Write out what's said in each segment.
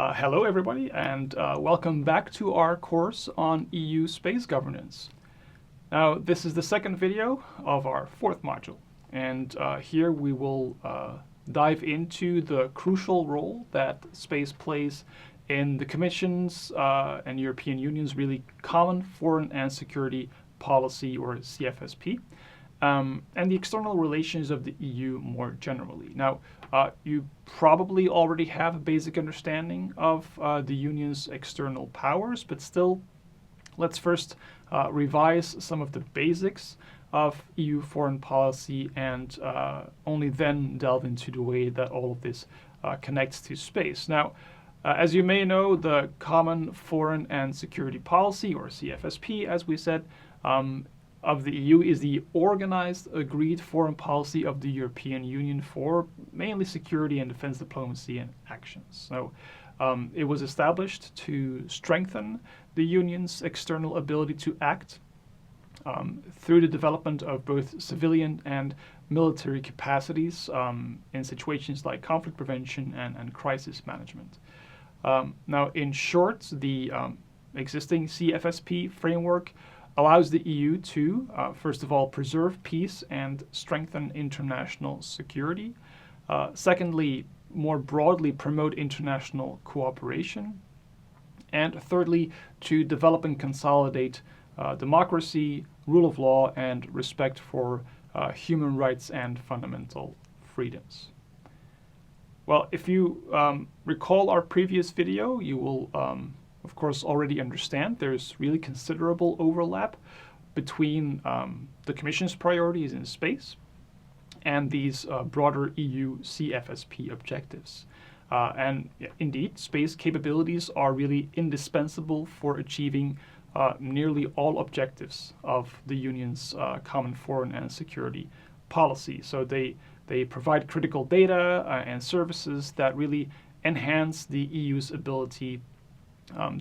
Hello everybody, and welcome back to our course on EU space governance. Now, this is the second video of our fourth module, and here we will dive into the crucial role that space plays in the Commission's and European Union's really common foreign and security policy, or CFSP, and the external relations of the EU more generally. Now, you probably already have a basic understanding of the Union's external powers, but still, let's first revise some of the basics of EU foreign policy and only then delve into the way that all of this connects to space. Now, as you may know, the Common Foreign and Security Policy, or CFSP, as we said, of the EU is the organized, agreed foreign policy of the European Union for mainly security and defense diplomacy and actions. So it was established to strengthen the Union's external ability to act through the development of both civilian and military capacities in situations like conflict prevention and crisis management. Now, in short, the existing CFSP framework allows the EU to, first of all, preserve peace and strengthen international security. Secondly, more broadly, promote international cooperation. And thirdly, to develop and consolidate democracy, rule of law, and respect for human rights and fundamental freedoms. Well, if you recall our previous video, you will of course already understand there's really considerable overlap between the Commission's priorities in space and these broader EU CFSP objectives. And indeed, space capabilities are really indispensable for achieving nearly all objectives of the Union's common foreign and security policy. So they provide critical data and services that really enhance the EU's ability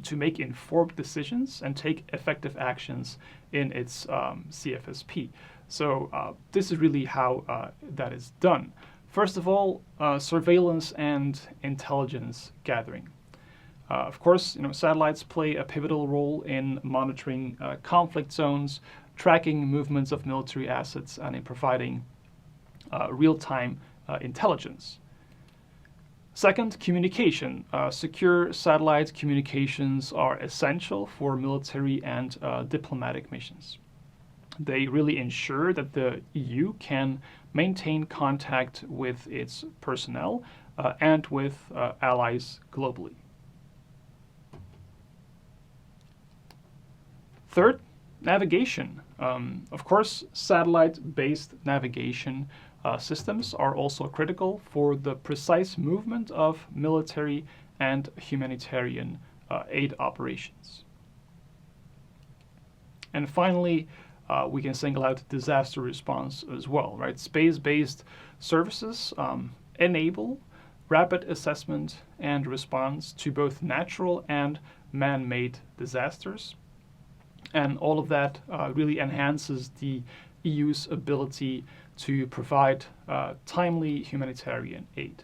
to make informed decisions and take effective actions in its CFSP. So this is really how that is done. First of all, surveillance and intelligence gathering. Of course, satellites play a pivotal role in monitoring conflict zones, tracking movements of military assets, and in providing real-time intelligence. Second, communication. Secure satellite communications are essential for military and diplomatic missions. They really ensure that the EU can maintain contact with its personnel and with allies globally. Third, navigation. Of course, satellite-based navigation systems are also critical for the precise movement of military and humanitarian aid operations. And finally, we can single out disaster response as well, right? Space-based services enable rapid assessment and response to both natural and man-made disasters. And all of that really enhances the EU's ability to provide timely humanitarian aid.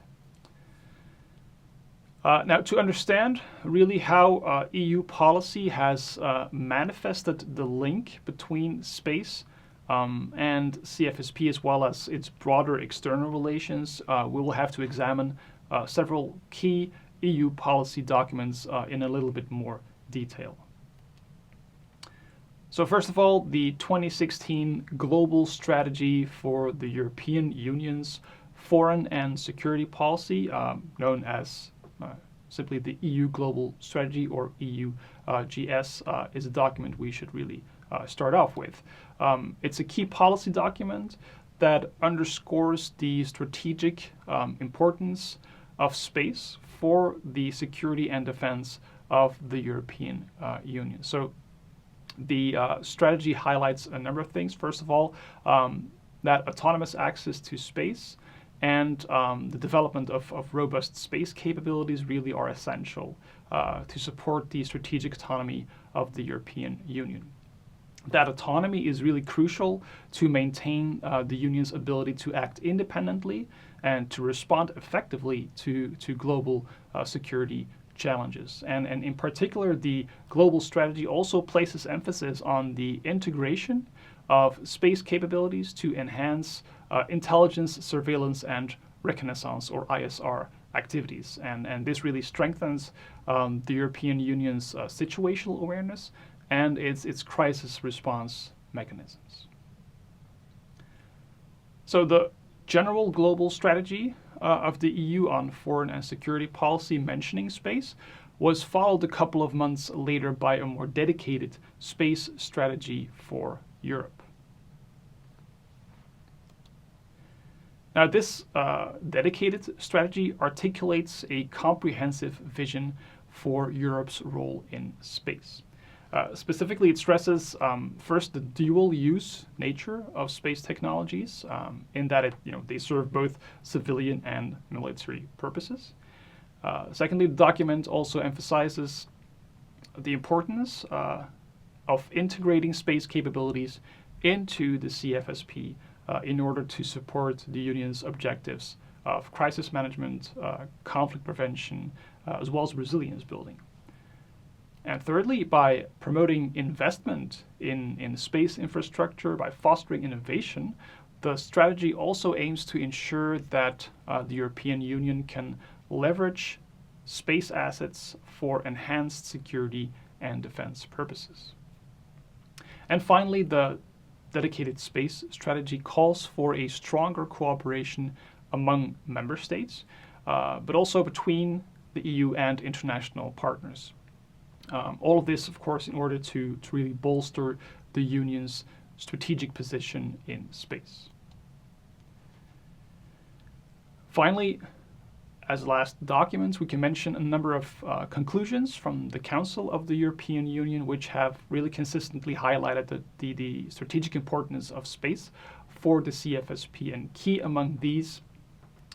Now, to understand really how EU policy has manifested the link between space and CFSP, as well as its broader external relations, we will have to examine several key EU policy documents in a little bit more detail. So first of all, the 2016 Global Strategy for the European Union's Foreign and Security Policy, known as simply the EU Global Strategy, or EU-GS, is a document we should really start off with. It's a key policy document that underscores the strategic importance of space for the security and defense of the European Union. So the strategy highlights a number of things. First of all, that autonomous access to space and the development of robust space capabilities really are essential to support the strategic autonomy of the European Union. That autonomy is really crucial to maintain the Union's ability to act independently and to respond effectively to global security challenges. And in particular, the global strategy also places emphasis on the integration of space capabilities to enhance intelligence, surveillance, and reconnaissance, or ISR, activities. And this really strengthens the European Union's situational awareness and its crisis response mechanisms. So the general global strategy of the EU on foreign and security policy mentioning space was followed a couple of months later by a more dedicated space strategy for Europe. Now, this dedicated strategy articulates a comprehensive vision for Europe's role in space. Specifically, it stresses first the dual-use nature of space technologies, in that they serve both civilian and military purposes. Secondly, the document also emphasizes the importance of integrating space capabilities into the CFSP in order to support the Union's objectives of crisis management, conflict prevention, as well as resilience building. And thirdly, by promoting investment in space infrastructure, by fostering innovation, the strategy also aims to ensure that the European Union can leverage space assets for enhanced security and defense purposes. And finally, the dedicated space strategy calls for a stronger cooperation among member states, but also between the EU and international partners. All of this, of course, in order to really bolster the Union's strategic position in space. Finally, as last documents, we can mention a number of conclusions from the Council of the European Union, which have really consistently highlighted the strategic importance of space for the CFSP. And key among these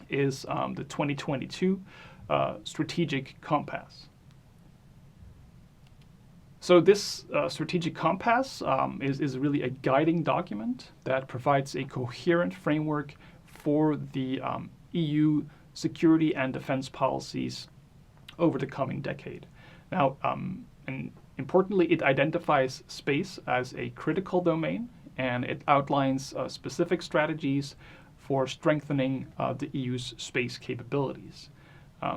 is the 2022 Strategic Compass. So this strategic compass is really a guiding document that provides a coherent framework for the EU security and defense policies over the coming decade. Now, and importantly, it identifies space as a critical domain, and it outlines specific strategies for strengthening the EU's space capabilities.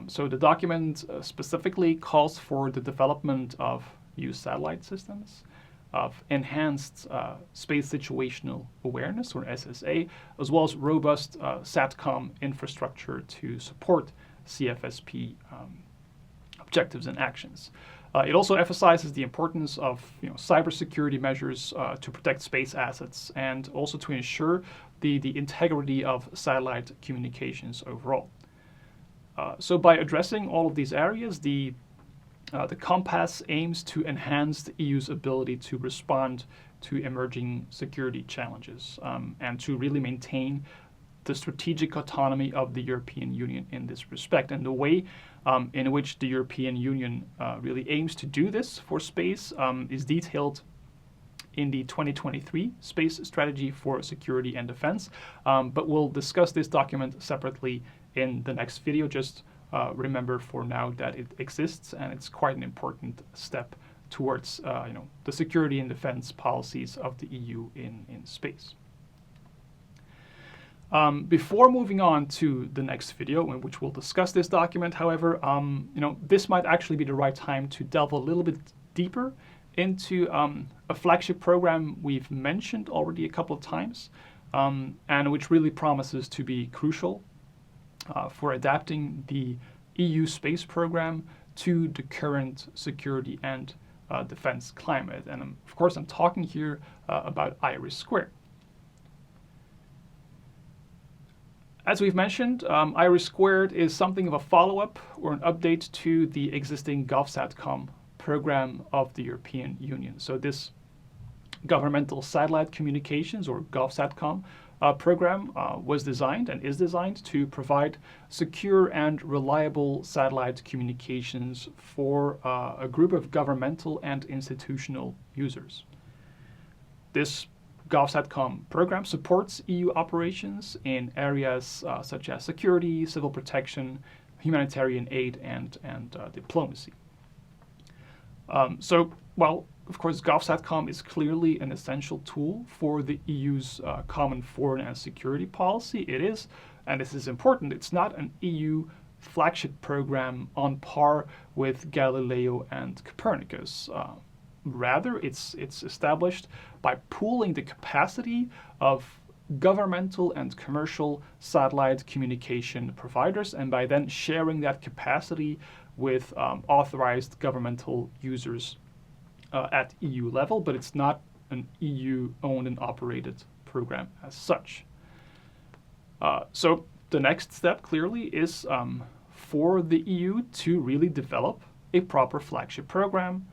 So the document specifically calls for the development of EU satellite systems, of enhanced space situational awareness, or SSA, as well as robust SATCOM infrastructure to support CFSP objectives and actions. It also emphasizes the importance of cybersecurity measures to protect space assets and also to ensure the integrity of satellite communications overall. So by addressing all of these areas, the Compass aims to enhance the EU's ability to respond to emerging security challenges and to really maintain the strategic autonomy of the European Union in this respect. And the way in which the European Union really aims to do this for space is detailed in the 2023 Space Strategy for Security and Defense, but we'll discuss this document separately in the next video. Just remember for now that it exists, and it's quite an important step towards the security and defense policies of the EU in space. Before moving on to the next video, in which we'll discuss this document, however, this might actually be the right time to delve a little bit deeper into a flagship program we've mentioned already a couple of times, and which really promises to be crucial for adapting the EU space program to the current security and defense climate. And of course, I'm talking here about IRIS². As we've mentioned, IRIS² is something of a follow-up or an update to the existing GovSatCom program of the European Union. So this governmental satellite communications, or GovSatCom, program was designed and is designed to provide secure and reliable satellite communications for a group of governmental and institutional users. This GovSatCom program supports EU operations in areas such as security, civil protection, humanitarian aid and diplomacy. Well, of course, GovSatCom is clearly an essential tool for the EU's common foreign and security policy. It is, and this is important, it's not an EU flagship program on par with Galileo and Copernicus. Rather, it's established by pooling the capacity of governmental and commercial satellite communication providers, and by then sharing that capacity with authorized governmental users at EU level, but it's not an EU-owned and operated program as such. So the next step clearly is for the EU to really develop a proper flagship program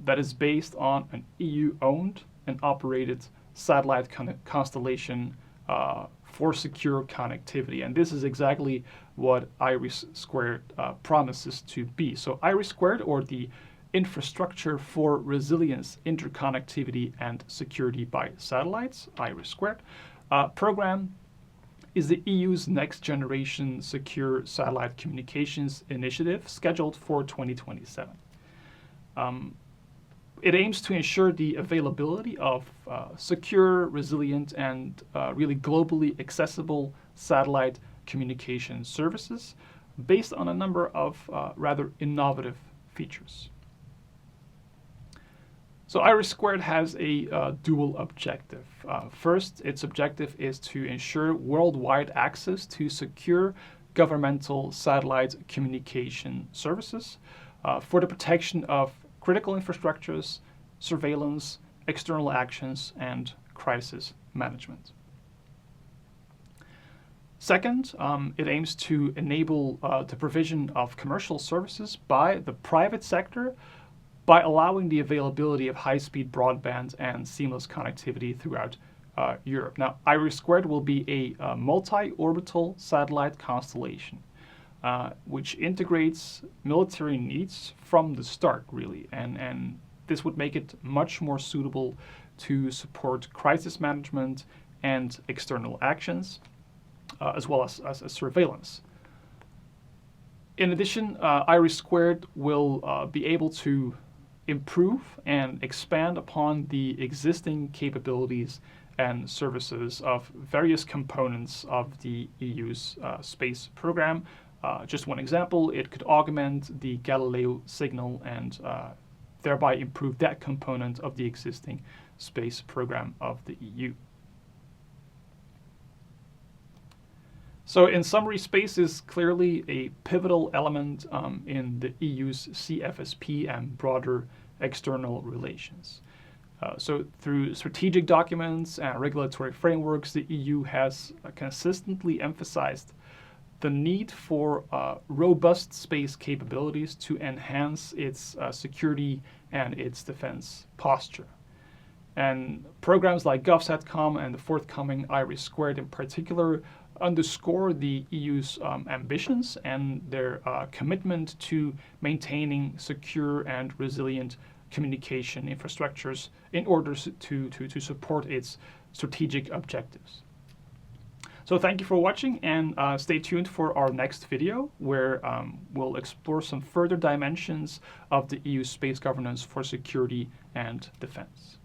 that is based on an EU-owned and operated satellite constellation for secure connectivity. And this is exactly what IRIS² promises to be. So IRIS², or the Infrastructure for Resilience, Interconnectivity and Security by Satellites, IRIS² program, is the EU's next generation secure satellite communications initiative scheduled for 2027. It aims to ensure the availability of secure, resilient, and really globally accessible satellite communication services based on a number of rather innovative features. So IRIS² has a dual objective. First, its objective is to ensure worldwide access to secure governmental satellite communication services for the protection of critical infrastructures, surveillance, external actions, and crisis management. Second, it aims to enable the provision of commercial services by the private sector by allowing the availability of high-speed broadband and seamless connectivity throughout Europe. Now, IRIS² will be a multi-orbital satellite constellation which integrates military needs from the start, really, and this would make it much more suitable to support crisis management and external actions, as well as surveillance. In addition, IRIS² will be able to improve and expand upon the existing capabilities and services of various components of the EU's space program. Just one example, it could augment the Galileo signal and thereby improve that component of the existing space program of the EU. So in summary, space is clearly a pivotal element in the EU's CFSP and broader external relations. So through strategic documents and regulatory frameworks, the EU has consistently emphasized the need for robust space capabilities to enhance its security and its defense posture. And programs like GovSatCom and the forthcoming IRIS² in particular underscore the EU's ambitions and their commitment to maintaining secure and resilient communication infrastructures in order to support its strategic objectives. So thank you for watching, and stay tuned for our next video where we'll explore some further dimensions of the EU space governance for security and defense.